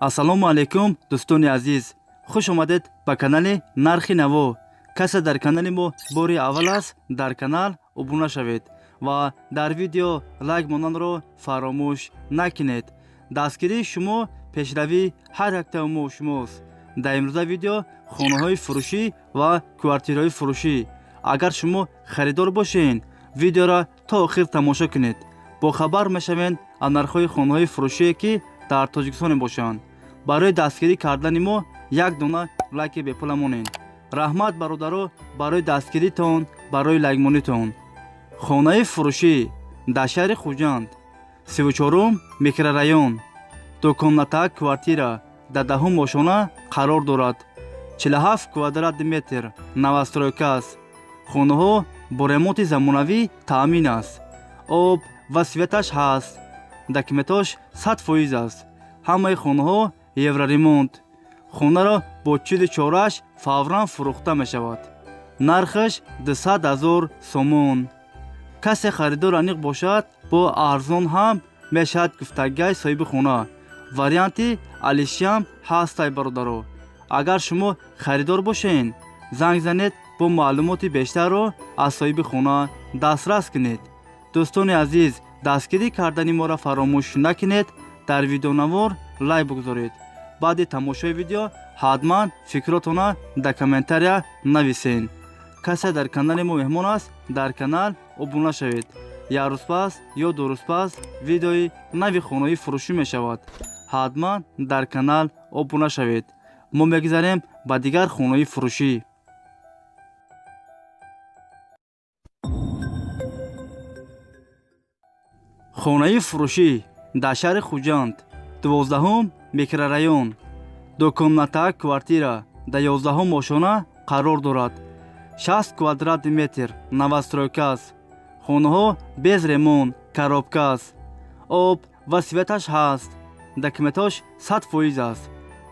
ассалому алайкум дӯстони азиз, хуш омадед ба канали Нархи Наво. Касе дар канали мо бори аввал аст, дар канал обуна шавед ва дар видео лайк монданро фаромӯш накунед. дастгирии шумо пешравии ҳар яктаи мо шумост. дар имрӯза видео хонаҳои фурӯшӣ ва квартираҳои фурӯшӣ. агар шумо харидор бошед, видеоро то охир тамошо кунед. бохабар мешавед аз нархҳои хонаҳои фурӯшие ки дар Тоҷикистон бошанд. барои дастгирӣ кардани мо як дона лайки бепула монед. раҳмат бародаро барои дастгиритон, барои лайкмонитон. хонаи фурӯшӣ дар шаҳри Хуҷанд, 34 микрорайон, дукомната квартира дар 10 ошона қарор дорад. 47 квадрат метр, новостройка аст. хонаҳо бо ремонти замонавӣ таъмин аст. об ва светаш ҳаст. документош 100% аст. ҳамаи хонаҳо евроремонт. хонаро бо чизи чораш фавран фурӯхта мешавад. нархаш 200 000 сомон. касе харидор аниқ бошад, бо арзон ҳам мешавад гуфтагиҳои соҳиби хона. варианти алишам ҳастай бародаро. агар шумо харидор бошед, занг занед, бо маълумоти бештарро аз соҳиби хона дастрас кунед. дӯстони азиз, дастгирӣ кардани моро фаромӯш накунед. дар видеонавор лайк бигузоред. баъди тамошои видео ҳатман фикротона дар комментария нависед. касе дар канали мо меҳмон аст, дар канал обуна шавед. як рӯз пас ё ду рӯз пас видеои нави хонаи фурӯшӣ мешавад. ҳатман дар канал обуна шавед. мо мегузарем ба дигар хонаи фурӯшӣ. хонаи фурӯшӣ дар шаҳри Хуҷанд, 12 микрорайон, дукомната квартира дар 11 ошона қарор дорад. 60 квадрат метр, новостройка аст. хонаҳо без ремонт, коробка аст. об ва светаш ҳаст. документош 100% аст.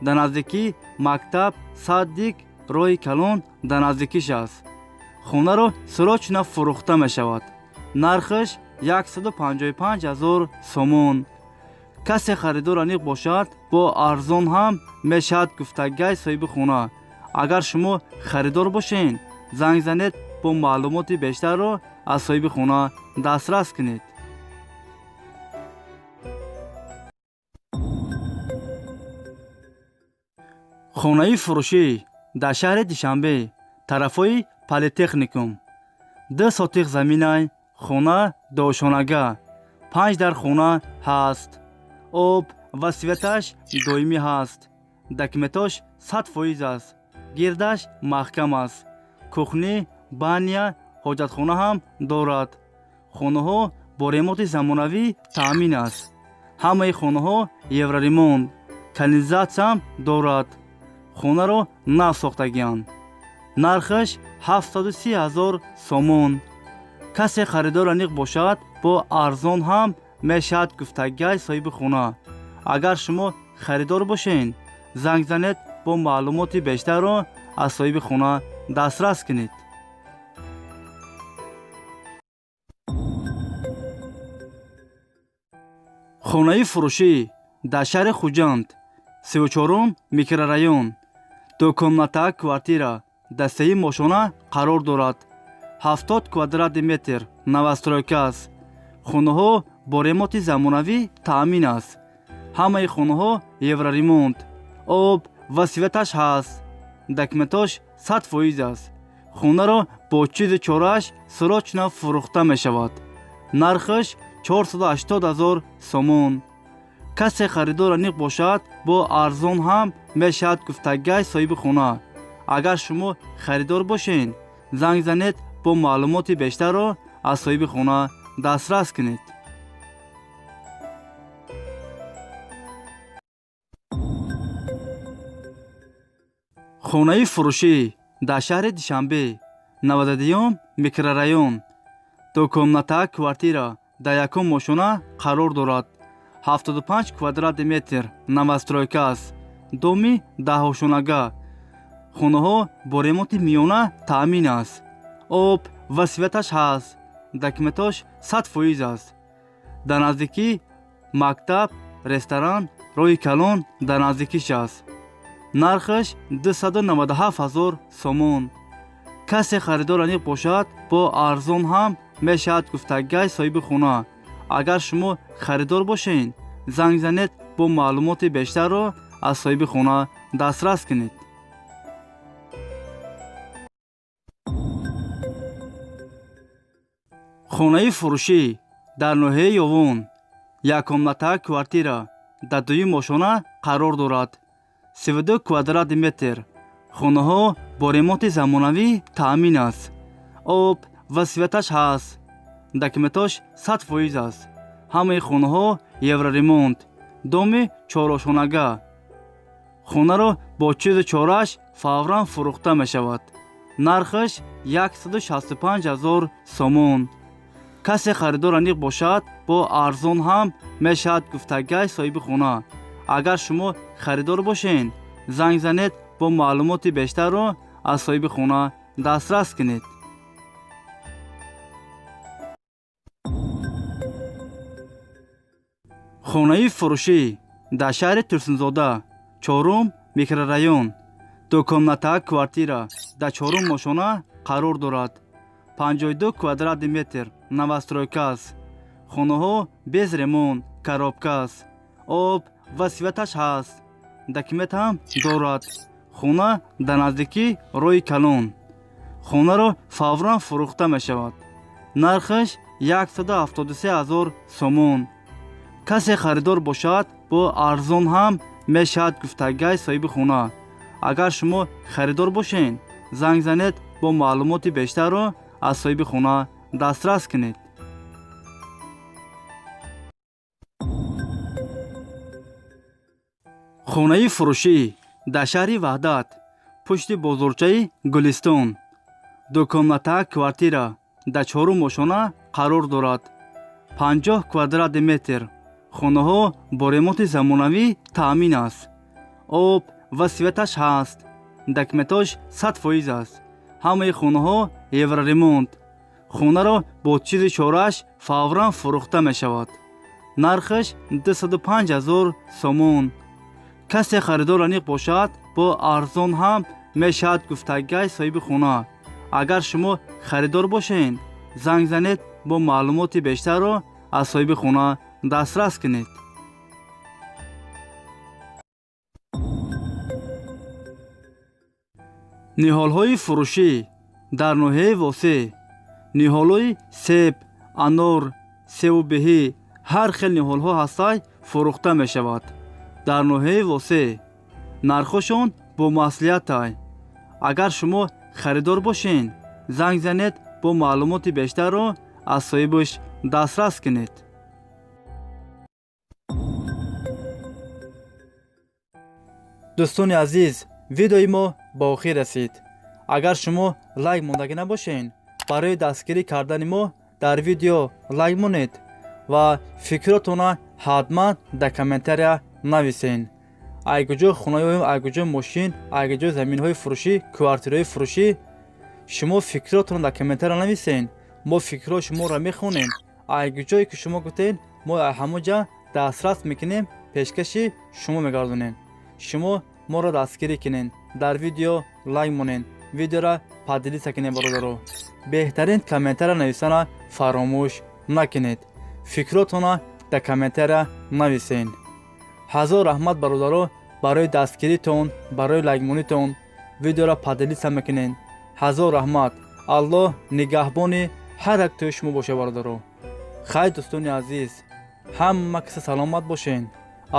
дар наздикии мактаб саддик роҳи калон дар наздикиш аст. хонаро срочно фурӯхта мешавад. нархаш 155 000 сомон. касе харидор аниқ бошад, бо арзон ҳам мешавад гуфтагиҳои соҳиби хона. агар шумо харидор бошед, занг занед, бо маълумоти бештарро аз соҳиби хона дастрас кунед. хонаи фурӯшӣ дар шаҳри Душанбе, тарафҳои политехникум. 2 сотиқ заминай, хона дошонага, 5 дар хона ҳаст. об ва светаш доимӣ ҳаст. документош 100% аст. гирдаш маҳкам аст. кухни, баня, ҳоҷатхона ҳам дорад. хонаҳо бо ремонти замонавӣ таъмин аст. ҳамаи хонаҳо евроремонт. канализатсияам дорад. хонаро нав сохтагианд. нархаш 73 000 сомон. касе харидор аниқ бошад, бо арзон ҳам мешавад гуфтагиҳои соҳиби хона. агар шумо харидор бошед, занг занед, бо маълумоти бештарро аз соҳиби хона дастрас кунед. хонаи фурӯшӣ дар шаҳри Хуҷанд, 34 микрорайон, дукомната квартира дар 3 ошона қарор дорад. 70 квадрат метр, новостройка аст. хонаҳо бо ремонти замонавӣ таъмин аст. ҳамаи хонаҳо евроремонт. об ва светаш ҳаст. документош 100% аст. хонаро бо чизи чораш срочно фурӯхта мешавад. нархаш 480 000 сомон. касе харидор аниқ бошад, бо арзон ҳам мешавад гуфтагиҳои соҳиби хона. агар шумо харидор бошед, занг занед, бо маълумоти бештарро аз соҳиби хона дастрас кунед. хонаи фурӯшӣ дар шаҳри Душанбе, 92 микрорайон, дукомната квартира дар 1 ошона қарор дорад. 75 квадрат метр, новостройка аст. доми 10 ошонага. хонаҳо бо ремонти миёна таъмин аст. об ва светаш ҳаст. документош 100% аст. дар наздикии мактаб, ресторан روی کلان در نزدیکیش است. نرخش 297,000 سومون. کسی خریدار انیق باشد با ارزان هم میشود گفتگوی صاحب خانه. اگر شما خریدار باشین زنگ زنید با معلومات بیشتر را از صاحب خانه دسترس کنید. خانه فروشی در ناحیه یوون یکم نته کوارتیرا در دوی ماشانه قرار دارد. 32 کвадрат метр. خانه‌ها با ремонти замонавӣ таъмин аст. об ва светаш ҳаст. документаш 100% аст. ҳамаи хонаҳо евроремонт. доми чорошонага. хонаро бо чизи чораш фавран фурӯхта мешавад. нархаш 165,000 сомон. касе харидор аниқ бошад бо арзон ҳам мешавад гуфтагӯи соҳиби хона. агар шумо харидор бошед занг занед бо маълумоти бештарро аз соҳиби хона дастрас кунед. хонаи фурӯшӣ дар шаҳри турсунзода, чорум микрорайон, дукомната квартира дар чорум мошона қарор дорад. 52 квадрат метр, новостройка аст. хонаҳо без ремонт, коробка аст. об ва светаш ҳаст. документ ҳам дорад. хона дар наздикӣ роҳи калон. хонаро фавран фурӯхта мешавад. нархаш 173,000 сомон. касе харидор бошад бо арзон ҳам мешавад гуфтагӯи соҳиби хона. агар шумо харидор бошед занг занед бо маълумоти бештарро аз соҳиби хона дастрас кунед. хонаи фурӯшӣ дар шаҳри ваҳдат, пушти бозорчаи гулистон, дукомната квартира дар чорум ошона қарор дорад. 50 квадрат метр. хонаҳо бо ремонти замонавӣ таъмин аст. об ва светаш ҳаст. документаш 100% аст. ҳамаи хонаҳо евроремонт. хонаро бо чизи чораш фавран фурӯхта мешавад. нархаш 205,000 сомон. касе харидор аниқ бошад бо арзон ҳам мешавад гуфтагӯи соҳиби хона. агар шумо харидор бошед занг занед бо маълумоти бештарро аз соҳиби хона дастрас кунед. ниҳолҳои фурӯшӣ дар ноҳияи восеъ, ниҳолҳои себ, анор, севубиҳӣ, ҳар хел ниҳолҳо ҳастай фурӯхта мешавад. дар ноҳияи восеъ нархошон бо маслиҳатай. агар шумо харидор бошед занг занед бо маълумоти бештарро аз соҳибаш дастрас кунед. дӯстони азиз, видеои мо ба охир расид. агар шумо лайк мондагӣ набошед барои дастгирӣ кардани мо дар видео лайк монед ва фикротона ҳатман дар комментария нависен. айгуҷо хонаҳои айгуҷо мошин, айгуҷо заминҳои фурӯшӣ, квартираҳои фурӯшӣ, шумо фикротона дар комментария нависен. мо фикрҳои шуморо мехонем. айгуҷое ки шумо гуфтед мо ҳамонҷа дастрас мекунем, пешкаши шумо мегардонем. шумо моро дастгирӣ кунед, дар видео лайк монед, видеоро падилиса кунед бародаро. беҳтарин комментария нависана фаромӯш накунед. фикротона дар комментария нависен. ҳазор раҳмат бародаро барои дастгиритон, барои лайкмонитон, видеоро падилиса мекунед. ҳазор раҳмат. аллоҳ нигаҳбони ҳар яктои шумо боша бародаро. хай дӯстони азиз, ҳама киса саломат бошед.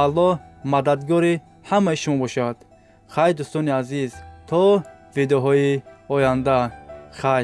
аллоҳ мададгори ҳамаи шумо бошад. хай дӯстони азиз, то видеоҳои оянда. хай.